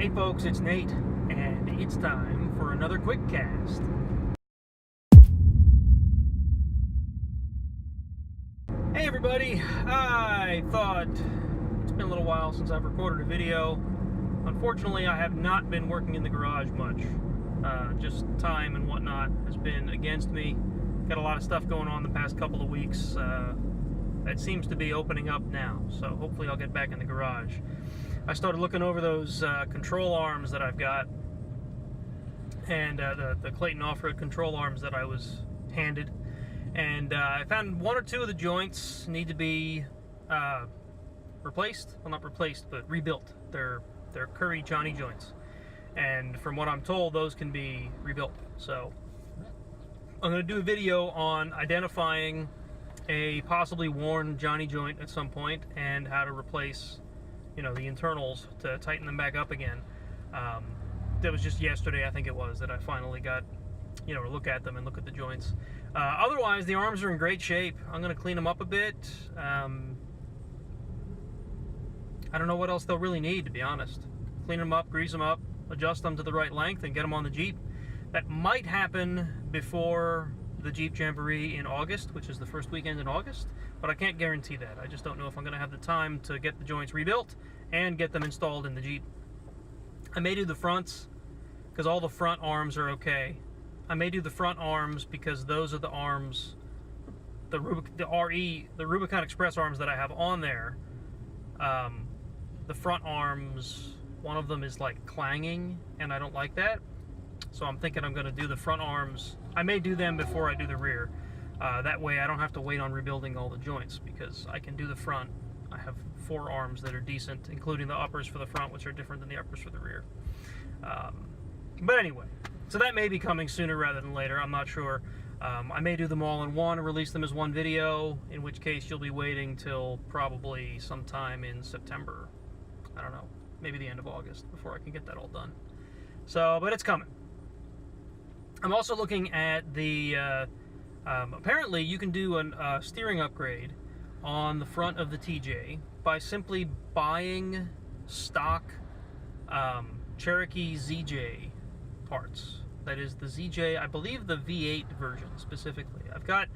Hey folks, it's Nate, and it's time for another QuickCast. Hey everybody, I thought it's been a little while since I've recorded a video. Unfortunately, I have not been working in the garage much. Just time and whatnot has been against me. Got a lot of stuff going on the past couple of weeks. That seems to be opening up now, so hopefully I'll get back in the garage. I started looking over those control arms that I've got, and the Clayton off-road control arms that I was handed, and I found one or two of the joints need to be replaced. Well, not replaced, but rebuilt. They're Curry Johnny joints, and from what I'm told, those can be rebuilt. So I'm going to do a video on identifying a possibly worn Johnny joint at some point and how to replace, you know, the internals to tighten them back up again. That was just yesterday, I think it was, that I finally got, you know, to look at them and look at the joints. Otherwise, the arms are in great shape. I'm going to clean them up a bit. I don't know what else they'll really need, to be honest. Clean them up, grease them up, adjust them to the right length, and get them on the Jeep. That might happen before the Jeep Jamboree in August, which is the first weekend in August, but I can't guarantee that. I just don't know if I'm going to have the time to get the joints rebuilt and get them installed in the Jeep. I may do the fronts because all the front arms are okay. I may do the front arms because those are the arms, the Rubicon Express arms that I have on there. The front arms, one of them is like clanging, and I don't like that. So I'm thinking I'm going to do the front arms. I may do them before I do the rear. That way I don't have to wait on rebuilding all the joints, because I can do the front. I have 4 arms that are decent, including the uppers for the front, which are different than the uppers for the rear. But anyway, so that may be coming sooner rather than later. I'm not sure. I may do them all in one and release them as one video, in which case you'll be waiting till probably sometime in September. I don't know, maybe the end of August before I can get that all done. So, but it's coming. I'm also looking at the, apparently you can do a steering upgrade on the front of the TJ by simply buying stock Cherokee ZJ parts. That is the ZJ, I believe the V8 version specifically. I've got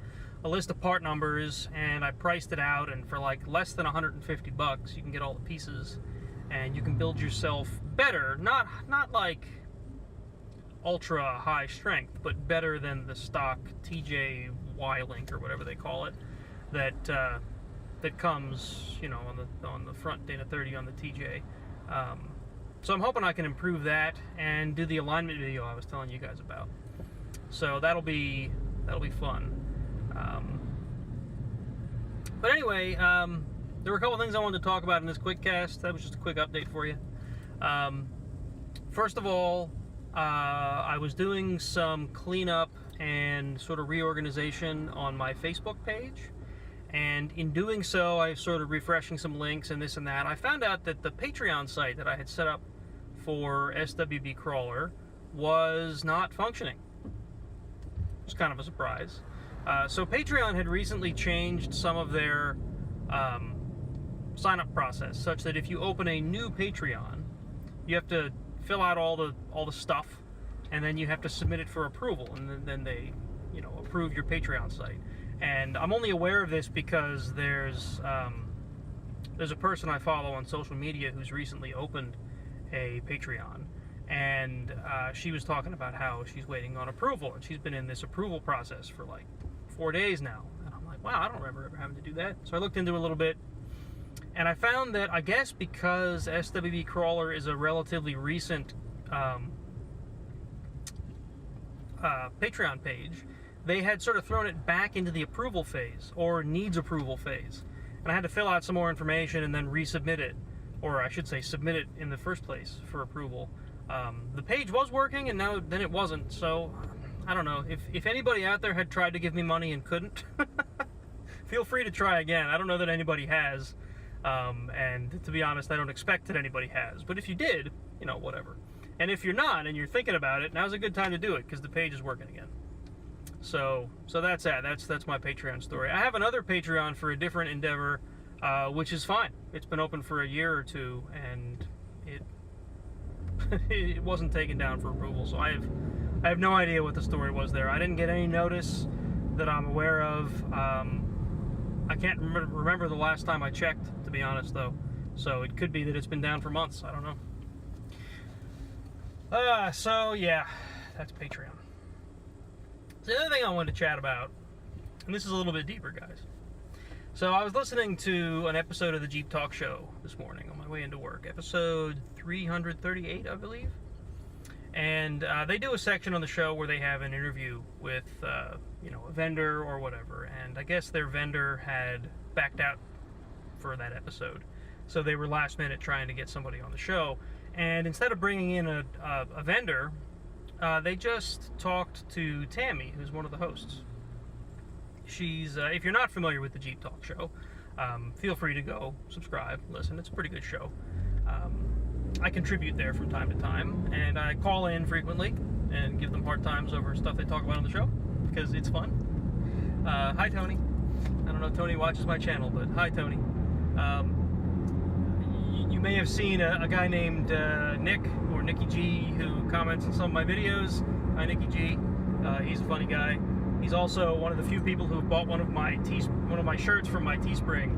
a list of part numbers and I priced it out, and for like less than 150 bucks you can get all the pieces and you can build yourself better, not like ultra high strength, but better than the stock TJ Y-Link or whatever they call it, that comes, you know, on the front Dana 30 on the TJ. So I'm hoping I can improve that and do the alignment video I was telling you guys about. So that'll be fun. But anyway, there were a couple things I wanted to talk about in this QuickCast. That was just a quick update for you. First of all, I was doing some cleanup and sort of reorganization on my Facebook page, and in doing so, I was sort of refreshing some links and this and that. I found out that the Patreon site that I had set up for SWBCrawler was not functioning. It was kind of a surprise. So Patreon had recently changed some of their sign-up process, such that if you open a new Patreon, you have to fill out all the stuff, and then you have to submit it for approval, and then they, you know, approve your Patreon site. And I'm only aware of this because there's a person I follow on social media who's recently opened a Patreon, and she was talking about how she's waiting on approval, and she's been in this approval process for like 4 days now. And I'm like, wow, I don't remember ever having to do that. So I looked into it a little bit, and I found that, I guess because SWBCrawler is a relatively recent Patreon page, they had sort of thrown it back into the approval phase, or needs approval phase. And I had to fill out some more information and then resubmit it, or I should say submit it in the first place for approval. The page was working, and then it wasn't, so I don't know. If anybody out there had tried to give me money and couldn't, feel free to try again. I don't know that anybody has. And to be honest, I don't expect that anybody has. But if you did, you know, whatever. And if you're not, and you're thinking about it, now's a good time to do it, because the page is working again. So that's that. That's my Patreon story. I have another Patreon for a different endeavor, which is fine. It's been open for a year or two, and it it wasn't taken down for approval. So I have no idea what the story was there. I didn't get any notice that I'm aware of. I can't remember the last time I checked, to be honest, though. So it could be that it's been down for months. I don't know. So yeah, that's Patreon. The other thing I wanted to chat about, and this is a little bit deeper, guys. So I was listening to an episode of the Jeep Talk Show this morning on my way into work, episode 338, I believe. And they do a section on the show where they have an interview with, a vendor or whatever. And I guess their vendor had backed out for that episode. So they were last minute trying to get somebody on the show. And instead of bringing in a vendor, they just talked to Tammy, who's one of the hosts. She's, if you're not familiar with the Jeep Talk Show, feel free to go subscribe, listen. It's a pretty good show. I contribute there from time to time, and I call in frequently and give them hard times over stuff they talk about on the show, because it's fun. Hi, Tony. I don't know if Tony watches my channel, but hi, Tony. You may have seen a guy named Nick, or Nicky G, who comments on some of my videos. Hi, Nicky G. He's a funny guy. He's also one of the few people who have bought one of my shirts from my Teespring.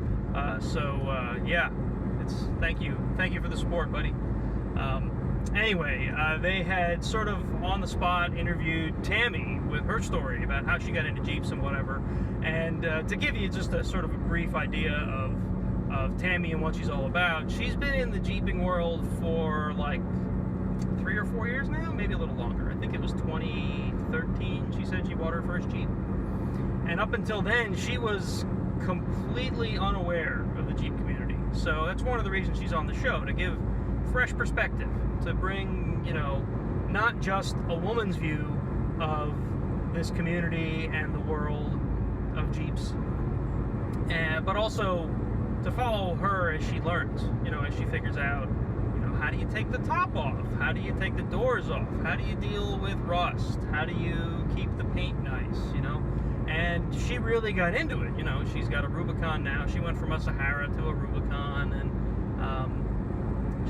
Yeah, thank you for the support, buddy. Anyway, they had sort of on the spot interviewed Tammy with her story about how she got into Jeeps and whatever. And to give you just a sort of a brief idea of Tammy and what she's all about, she's been in the Jeeping world for like 3 or 4 years now, maybe a little longer. I think it was 2013 she said she bought her first Jeep. And up until then, she was completely unaware of the Jeep community. So that's one of the reasons she's on the show, to give fresh perspective, to bring, not just a woman's view of this community and the world of Jeeps, but also to follow her as she learns, as she figures out, how do you take the top off? How do you take the doors off? How do you deal with rust? How do you keep the paint nice, And she really got into it, She's got a Rubicon now. She went from a Sahara to a Rubicon, and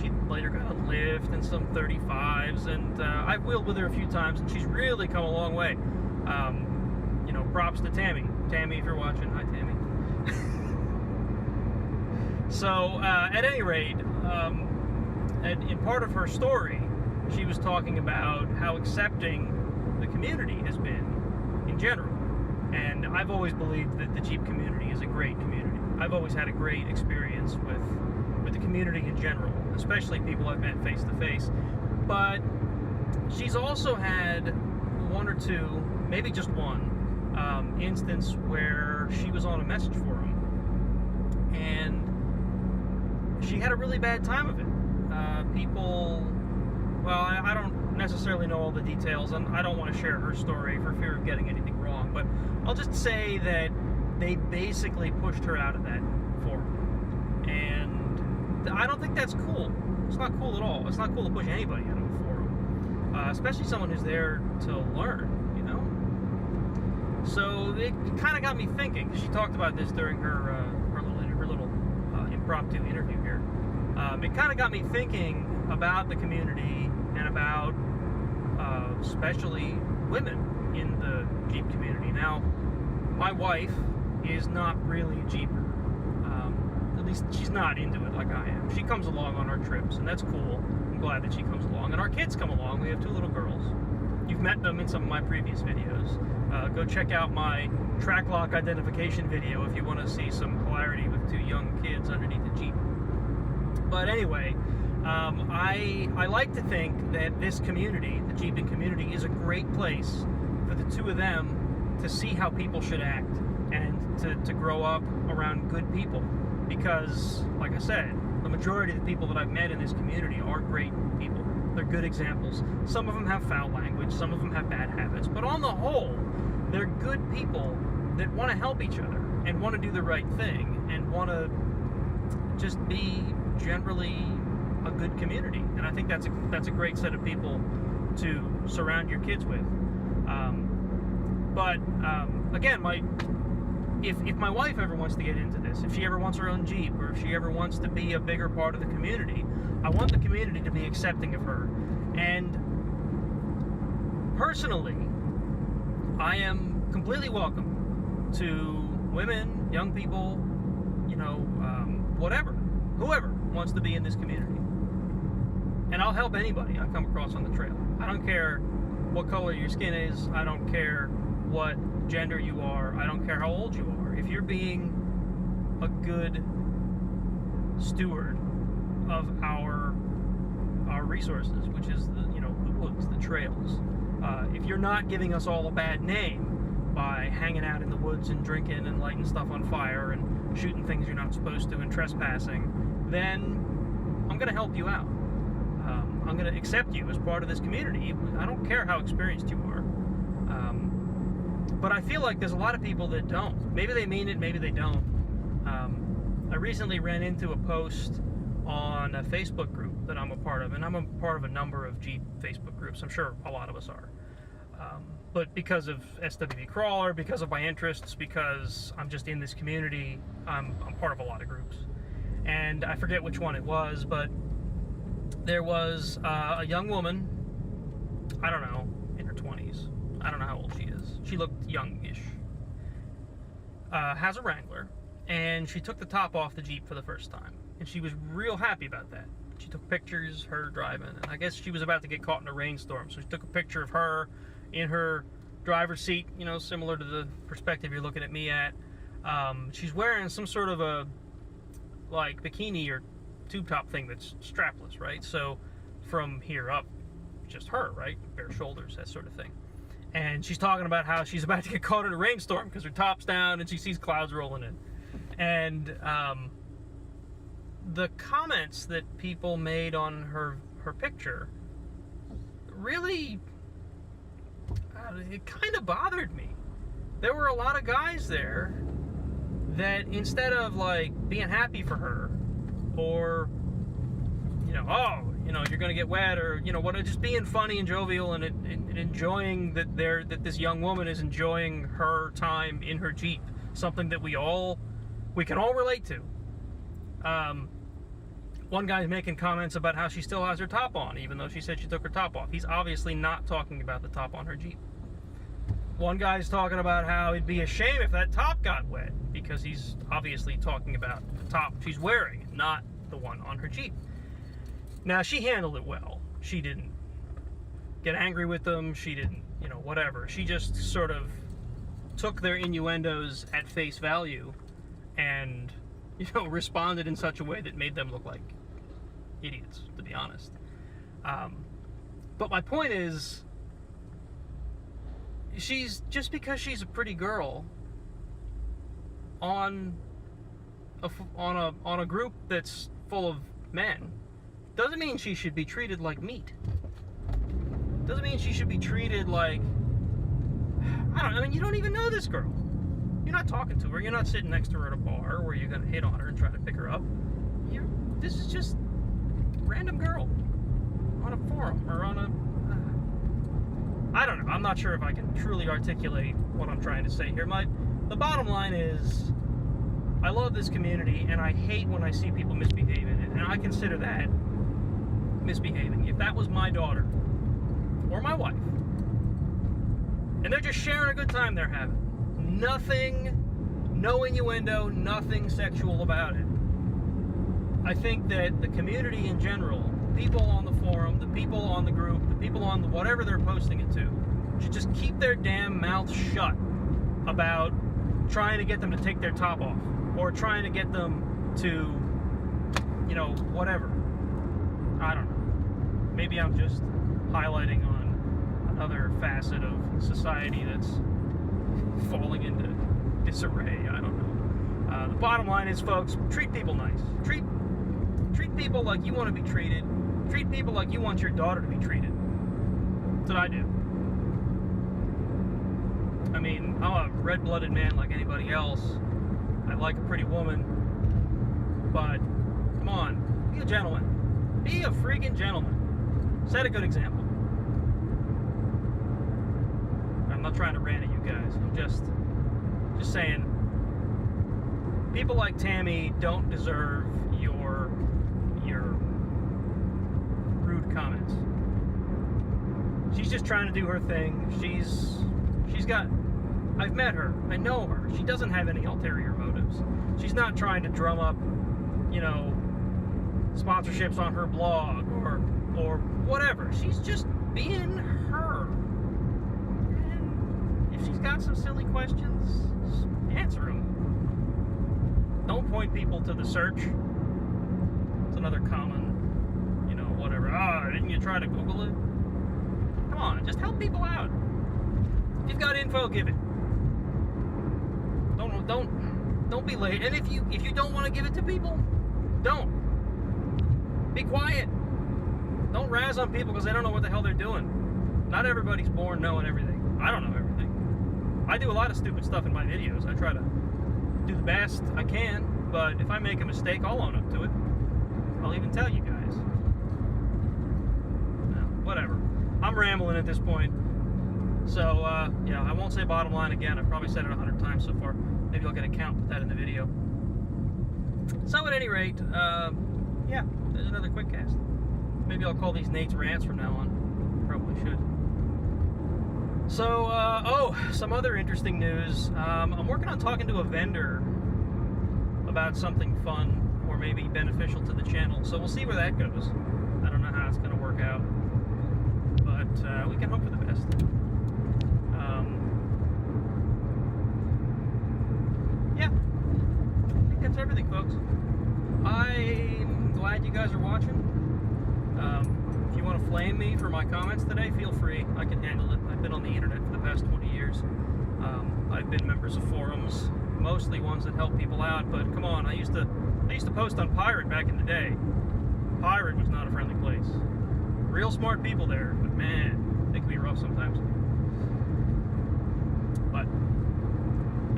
she later got a Lift and some 35s, and I've wheeled with her a few times, and she's really come a long way. Props to Tammy. Tammy, if you're watching, hi, Tammy. So, at any rate, in part of her story, she was talking about how accepting the community has been in general. And I've always believed that the Jeep community is a great community. I've always had a great experience with the community in general, especially people I've met face to face. But she's also had one or two, maybe just one, instance where she was on a message forum and she had a really bad time of it. I don't necessarily know all the details, and I don't want to share her story for fear of getting anything wrong, but I'll just say that they basically pushed her out of that forum. And I don't think that's cool. It's not cool at all. It's not cool to push anybody out of a forum, especially someone who's there to learn, So it kind of got me thinking. She talked about this during her little impromptu interview here. It kind of got me thinking about the community and about especially women in the Jeep community. Now, my wife is not really a Jeeper. At least she's not into it like I am. She comes along on our trips, and that's cool. I'm glad that she comes along. And our kids come along. We have 2 little girls. You've met them in some of my previous videos. Go check out my track lock identification video if you want to see some hilarity with 2 young kids underneath a Jeep. But anyway, I like to think that this community, the Jeeping community, is a great place for the 2 of them to see how people should act and to grow up around good people. Because, like I said, the majority of the people that I've met in this community are great people. They're good examples. Some of them have foul language, some of them have bad habits, but on the whole, they're good people that want to help each other and want to do the right thing and want to just be generally a good community. And I think that's a great set of people to surround your kids with. Again, if my wife ever wants to get into this, if she ever wants her own Jeep, or if she ever wants to be a bigger part of the community, I want the community to be accepting of her. And personally, I am completely welcome to women, young people, whatever, whoever wants to be in this community. And I'll help anybody I come across on the trail. I don't care what color your skin is. I don't care what gender you are. I don't care how old you are. If you're being a good steward of our resources, which is the woods, the trails, if you're not giving us all a bad name by hanging out in the woods and drinking and lighting stuff on fire and shooting things you're not supposed to and trespassing, then I'm going to help you out. I'm going to accept you as part of this community. I don't care how experienced you are. But I feel like there's a lot of people that don't. Maybe they mean it, maybe they don't. I recently ran into a post on a Facebook group that I'm a part of, and I'm a part of a number of Jeep Facebook groups. I'm sure a lot of us are. But because of SWBCrawler, because of my interests, because I'm just in this community, I'm part of a lot of groups. And I forget which one it was, but there was a young woman, I don't know, in her 20s. I don't know how old she is. She looked youngish. Has a Wrangler, and she took the top off the Jeep for the first time. And she was real happy about that. She took pictures, her driving, and I guess she was about to get caught in a rainstorm, so she took a picture of her in her driver's seat, similar to the perspective you're looking at me at. She's wearing some sort of a, bikini or tube top thing that's strapless, right? So from here up, just her, right? Bare shoulders, that sort of thing. And she's talking about how she's about to get caught in a rainstorm because her top's down and she sees clouds rolling in. And the comments that people made on her picture really, it kind of bothered me. There were a lot of guys there that instead of being happy for her, or you're gonna get wet, or just being funny and jovial and enjoying that this young woman is enjoying her time in her Jeep, something that we can all relate to. One guy's making comments about how she still has her top on, even though she said she took her top off. He's obviously not talking about the top on her Jeep. One guy's talking about how it'd be a shame if that top got wet, because he's obviously talking about the top she's wearing, not the one on her Jeep. Now, she handled it well. She didn't get angry with them. She didn't, whatever. She just sort of took their innuendos at face value and, responded in such a way that made them look like idiots, to be honest. But my point is, just because she's a pretty girl on a group that's full of men, doesn't mean she should be treated like meat. Doesn't mean she should be treated like, you don't even know this girl. You're not talking to her. You're not sitting next to her at a bar where you're going to hit on her and try to pick her up. This is just a random girl on a forum or on a... I don't know. I'm not sure if I can truly articulate what I'm trying to say here. The bottom line is, I love this community, and I hate when I see people misbehaving in it, and I consider that misbehaving. If that was my daughter or my wife, and they're just sharing a good time they're having, no innuendo, nothing sexual about it, I think that the community in general, people on the forum, the people on the group, the people on whatever they're posting it to, should just keep their damn mouths shut about trying to get them to take their top off, or trying to get them to, whatever. I don't know. Maybe I'm just highlighting on another facet of society that's falling into disarray. I don't know. The bottom line is, folks, treat people nice. Treat people like you want to be treated. Treat people like you want your daughter to be treated. That's what I do. I'm a red-blooded man like anybody else. I like a pretty woman. But, come on, be a gentleman. Be a freaking gentleman. Set a good example. I'm not trying to rant at you guys. I'm just saying, people like Tammy don't deserve your rude comments. She's just trying to do her thing. She's got, I've met her, I know her. She doesn't have any ulterior motives. She's not trying to drum up, you know, sponsorships on her blog or whatever. She's just being her. And if she's got some silly questions, answer them. Don't point people to the search. It's another common, you know, whatever. Didn't you try to Google it? Come on, just help people out. If you've got info, give it. Don't be late. And if you don't want to give it to people, don't. Be quiet. Don't razz on people because they don't know what the hell they're doing. Not everybody's born knowing everything. I don't know everything. I do a lot of stupid stuff in my videos. I try to do the best I can, but if I make a mistake, I'll own up to it. I'll even tell you guys. No, whatever. I'm rambling at this point. So, yeah, I won't say bottom line again. I've probably said it 100 times so far. Maybe I'll get a count, put that in the video. So, at any rate, yeah, there's another QuickCast. Maybe I'll call these Nate's Rants from now on. Probably should. So, some other interesting news. I'm working on talking to a vendor about something fun or maybe beneficial to the channel. So we'll see where that goes. I don't know how it's going to work out. But we can hope for the best. Yeah. I think that's everything, folks. I'm glad you guys are watching. If you want to flame me for my comments today, feel free. I can handle it. I've been on the internet for the past 20 years. I've been members of forums, mostly ones that help people out. But come on, I used to post on Pirate back in the day. Pirate was not a friendly place. Real smart people there, but man, they can be rough sometimes. But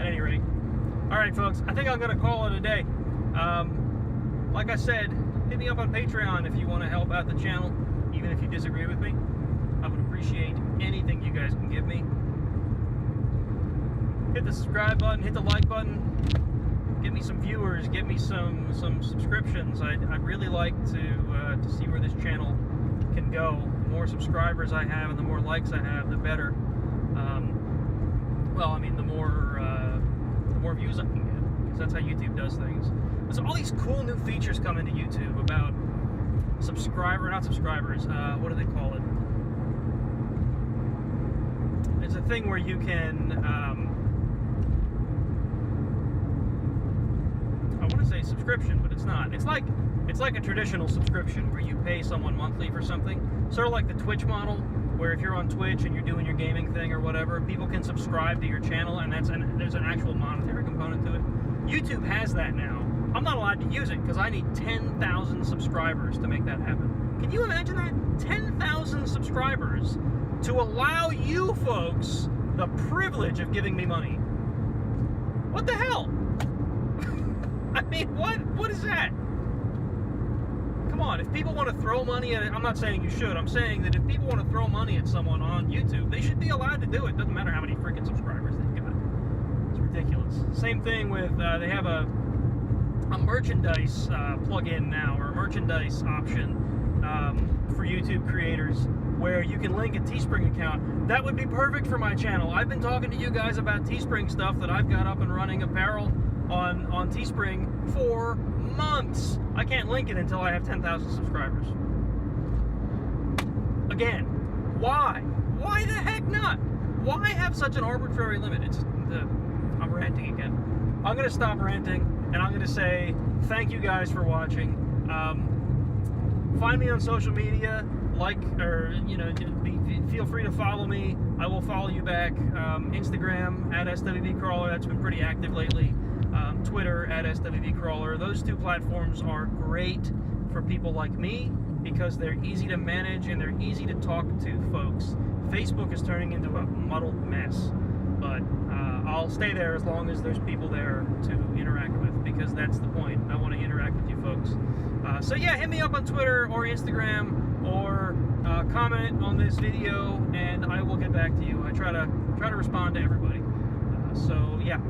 at any rate, all right, folks. I think I'm gonna call it a day. Like I said, hit me up on Patreon if you want to help out the channel, even if you disagree with me. I would appreciate anything you guys can give me. Hit the subscribe button, hit the like button, get me some viewers, get me some subscriptions. I'd really like to see where this channel can go. The more subscribers I have and the more likes I have, the better. Well, I mean, the more views I can get, because that's how YouTube does things. There's all these cool new features coming to YouTube about not subscribers, what do they call it? It's a thing where you can, I want to say subscription, but it's not. It's like a traditional subscription where you pay someone monthly for something. Sort of like the Twitch model, where if you're on Twitch and you're doing your gaming thing or whatever, people can subscribe to your channel, and there's an actual monetary component to it. YouTube has that now. I'm not allowed to use it because I need 10,000 subscribers to make that happen. Can you imagine that? 10,000 subscribers to allow you folks the privilege of giving me money. What the hell? I mean, what is that? Come on, if people want to throw money at it, I'm not saying you should, I'm saying that if people want to throw money at someone on YouTube, they should be allowed to do it. Doesn't matter how many freaking subscribers they've got. It's ridiculous. Same thing with, they have a merchandise plug-in now, or a merchandise option for YouTube creators, where you can link a Teespring account. That would be perfect for my channel. I've been talking to you guys about Teespring stuff that I've got up and running, apparel on Teespring for months. I can't link it until I have 10,000 subscribers. Again, why? Why the heck not? Why have such an arbitrary limit? I'm ranting again. I'm going to stop ranting, and I'm going to say thank you guys for watching. Find me on social media, feel free to follow me. I will follow you back. Instagram at SWBCrawler, that's been pretty active lately. Twitter at SWBCrawler. Those two platforms are great for people like me because they're easy to manage and they're easy to talk to folks. Facebook is turning into a muddled mess, but I'll stay there as long as there's people there to interact with, because that's the point. I want to interact with you folks. So yeah, hit me up on Twitter or Instagram, or comment on this video, and I will get back to you. I try to respond to everybody. So yeah.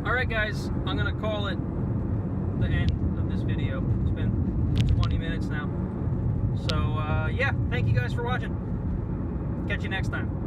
Alright guys, I'm going to call it the end of this video. It's been 20 minutes now. So, yeah, thank you guys for watching. Catch you next time.